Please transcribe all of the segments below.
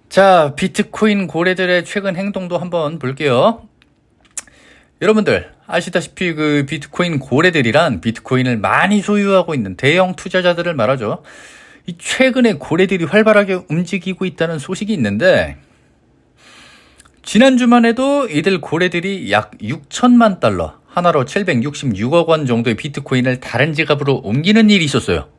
자, 비트코인 고래들의 최근 행동도 한번 볼게요. 여러분들 아시다시피 그 비트코인 고래들이란 비트코인을 많이 소유하고 있는 대형 투자자들을 말하죠. 이 최근에 고래들이 활발하게 움직이고 있다는 소식이 있는데, 지난주만 해도 이들 고래들이 약 6천만 달러, 하나로 766억 원 정도의 비트코인을 다른 지갑으로 옮기는 일이 있었어요.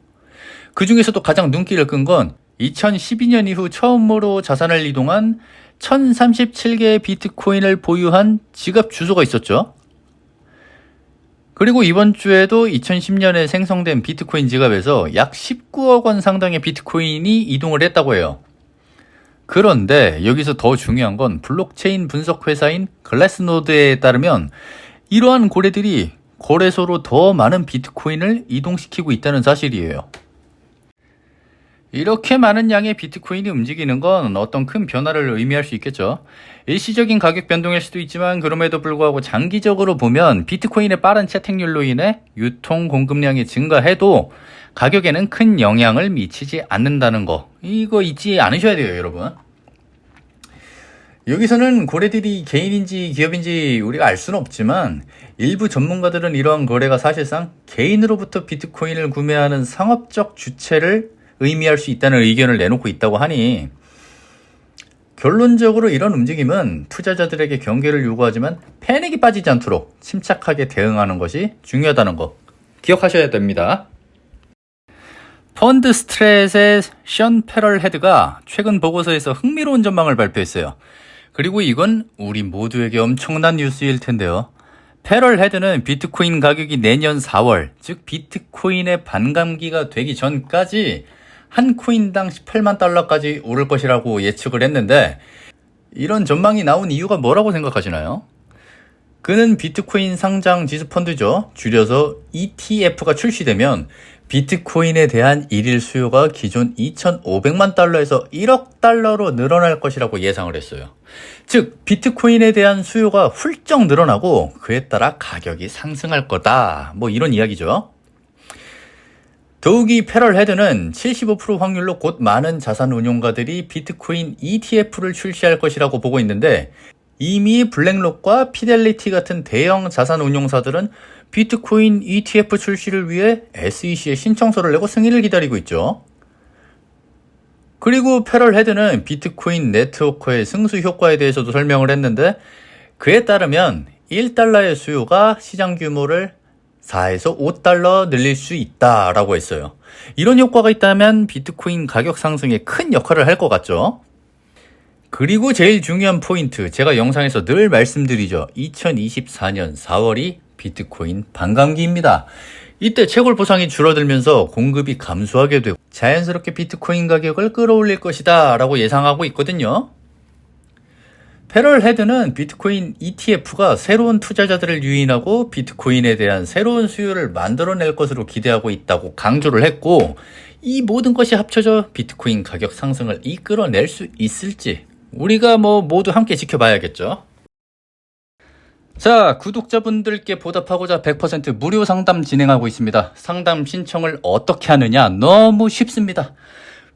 그 중에서도 가장 눈길을 끈 건 2012년 이후 처음으로 자산을 이동한 1037개의 비트코인을 보유한 지갑 주소가 있었죠. 그리고 이번 주에도 2010년에 생성된 비트코인 지갑에서 약 19억 원 상당의 비트코인이 이동을 했다고 해요. 그런데 여기서 더 중요한 건 블록체인 분석 회사인 글래스노드에 따르면 이러한 고래들이 거래소로 더 많은 비트코인을 이동시키고 있다는 사실이에요. 이렇게 많은 양의 비트코인이 움직이는 건 어떤 큰 변화를 의미할 수 있겠죠. 일시적인 가격 변동일 수도 있지만 그럼에도 불구하고 장기적으로 보면 비트코인의 빠른 채택률로 인해 유통 공급량이 증가해도 가격에는 큰 영향을 미치지 않는다는 거, 이거 잊지 않으셔야 돼요, 여러분. 여기서는 고래들이 개인인지 기업인지 우리가 알 수는 없지만 일부 전문가들은 이러한 거래가 사실상 개인으로부터 비트코인을 구매하는 상업적 주체를 의미할 수 있다는 의견을 내놓고 있다고 하니, 결론적으로 이런 움직임은 투자자들에게 경계를 요구하지만 패닉이 빠지지 않도록 침착하게 대응하는 것이 중요하다는 거 기억하셔야 됩니다. 펀드 스트레트의 션 페럴 헤드가 최근 보고서에서 흥미로운 전망을 발표했어요. 그리고 이건 우리 모두에게 엄청난 뉴스일 텐데요. 페럴 헤드는 비트코인 가격이 내년 4월, 즉 비트코인의 반감기가 되기 전까지 한 코인당 18만 달러까지 오를 것이라고 예측을 했는데, 이런 전망이 나온 이유가 뭐라고 생각하시나요? 그는 비트코인 상장 지수 펀드죠. 줄여서 ETF가 출시되면 비트코인에 대한 일일 수요가 기존 2,500만 달러에서 1억 달러로 늘어날 것이라고 예상을 했어요. 즉 비트코인에 대한 수요가 훌쩍 늘어나고 그에 따라 가격이 상승할 거다, 뭐 이런 이야기죠. 더욱이 페럴 헤드는 75% 확률로 곧 많은 자산 운용가들이 비트코인 ETF를 출시할 것이라고 보고 있는데, 이미 블랙록과 피델리티 같은 대형 자산 운용사들은 비트코인 ETF 출시를 위해 SEC에 신청서를 내고 승인을 기다리고 있죠. 그리고 페럴 헤드는 비트코인 네트워크의 승수 효과에 대해서도 설명을 했는데, 그에 따르면 1달러의 수요가 시장 규모를 4에서 5달러 늘릴 수 있다라고 했어요. 이런 효과가 있다면 비트코인 가격 상승에 큰 역할을 할 것 같죠. 그리고 제일 중요한 포인트, 제가 영상에서 늘 말씀드리죠. 2024년 4월이 비트코인 반감기입니다. 이때 채굴 보상이 줄어들면서 공급이 감소하게 되고 자연스럽게 비트코인 가격을 끌어올릴 것이다 라고 예상하고 있거든요. 페럴 헤드는 비트코인 ETF가 새로운 투자자들을 유인하고 비트코인에 대한 새로운 수요를 만들어낼 것으로 기대하고 있다고 강조를 했고, 이 모든 것이 합쳐져 비트코인 가격 상승을 이끌어낼 수 있을지 우리가 모두 함께 지켜봐야겠죠. 자, 구독자분들께 보답하고자 100% 무료 상담 진행하고 있습니다. 상담 신청을 어떻게 하느냐? 너무 쉽습니다.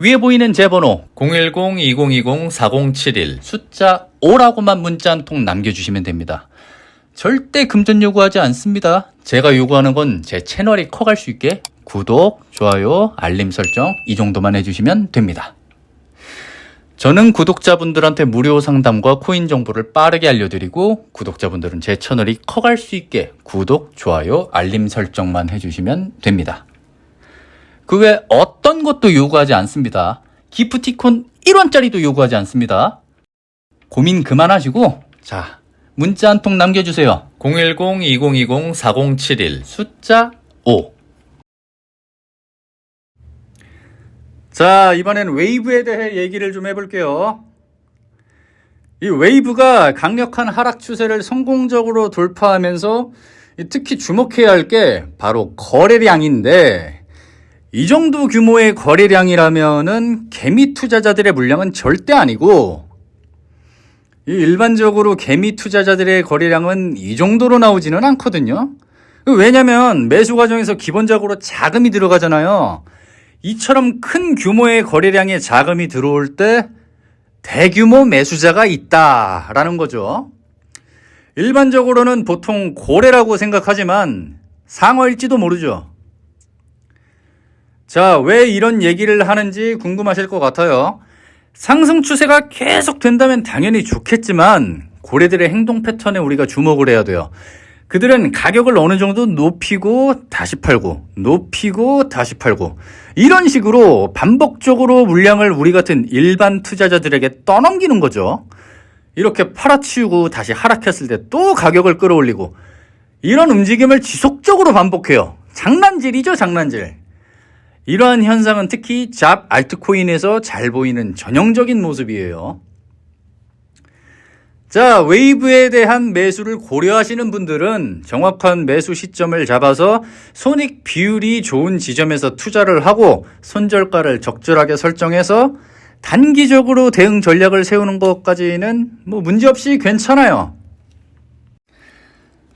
위에 보이는 제 번호 010-2020-4071 숫자 5라고만 문자 한 통 남겨주시면 됩니다. 절대 금전 요구하지 않습니다. 제가 요구하는 건 제 채널이 커갈 수 있게 구독, 좋아요, 알림 설정 이 정도만 해주시면 됩니다. 저는 구독자분들한테 무료 상담과 코인 정보를 빠르게 알려드리고, 구독자분들은 제 채널이 커갈 수 있게 구독, 좋아요, 알림 설정만 해주시면 됩니다. 그 외 어떤 것도 요구하지 않습니다. 기프티콘 1원짜리도 요구하지 않습니다. 고민 그만하시고 자, 문자 한 통 남겨주세요. 010-2020-4071 숫자 5. 자, 이번엔 웨이브에 대해 얘기를 좀 해볼게요. 이 웨이브가 강력한 하락 추세를 성공적으로 돌파하면서 특히 주목해야 할 게 바로 거래량인데, 이 정도 규모의 거래량이라면은 개미 투자자들의 물량은 절대 아니고, 일반적으로 개미 투자자들의 거래량은 이 정도로 나오지는 않거든요. 왜냐면 매수 과정에서 기본적으로 자금이 들어가잖아요. 이처럼 큰 규모의 거래량에 자금이 들어올 때 대규모 매수자가 있다라는 거죠. 일반적으로는 보통 고래라고 생각하지만 상어일지도 모르죠. 자, 왜 이런 얘기를 하는지 궁금하실 것 같아요. 상승 추세가 계속 된다면 당연히 좋겠지만 고래들의 행동 패턴에 우리가 주목을 해야 돼요. 그들은 가격을 어느 정도 높이고 다시 팔고 높이고 다시 팔고 이런 식으로 반복적으로 물량을 우리 같은 일반 투자자들에게 떠넘기는 거죠. 이렇게 팔아치우고 다시 하락했을 때 또 가격을 끌어올리고 이런 움직임을 지속적으로 반복해요. 장난질이죠, 장난질. 이러한 현상은 특히 잡 알트코인에서 잘 보이는 전형적인 모습이에요. 자, 웨이브에 대한 매수를 고려하시는 분들은 정확한 매수 시점을 잡아서 손익 비율이 좋은 지점에서 투자를 하고 손절가를 적절하게 설정해서 단기적으로 대응 전략을 세우는 것까지는 문제없이 괜찮아요.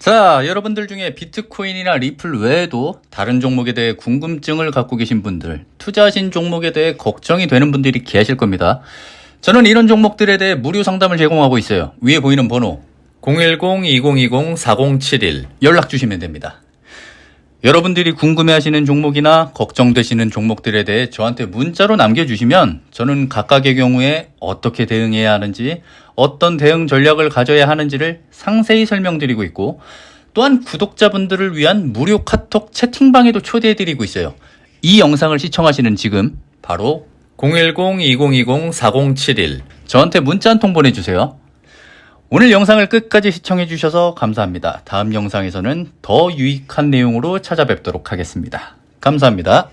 자, 여러분들 중에 비트코인이나 리플 외에도 다른 종목에 대해 궁금증을 갖고 계신 분들, 투자하신 종목에 대해 걱정이 되는 분들이 계실 겁니다. 저는 이런 종목들에 대해 무료 상담을 제공하고 있어요. 위에 보이는 번호 010-2020-4071 연락 주시면 됩니다. 여러분들이 궁금해하시는 종목이나 걱정되시는 종목들에 대해 저한테 문자로 남겨주시면 저는 각각의 경우에 어떻게 대응해야 하는지, 어떤 대응 전략을 가져야 하는지를 상세히 설명드리고 있고, 또한 구독자분들을 위한 무료 카톡 채팅방에도 초대해드리고 있어요. 이 영상을 시청하시는 지금 바로 010-2020-4071 저한테 문자 한 통 보내주세요. 오늘 영상을 끝까지 시청해주셔서 감사합니다. 다음 영상에서는 더 유익한 내용으로 찾아뵙도록 하겠습니다. 감사합니다.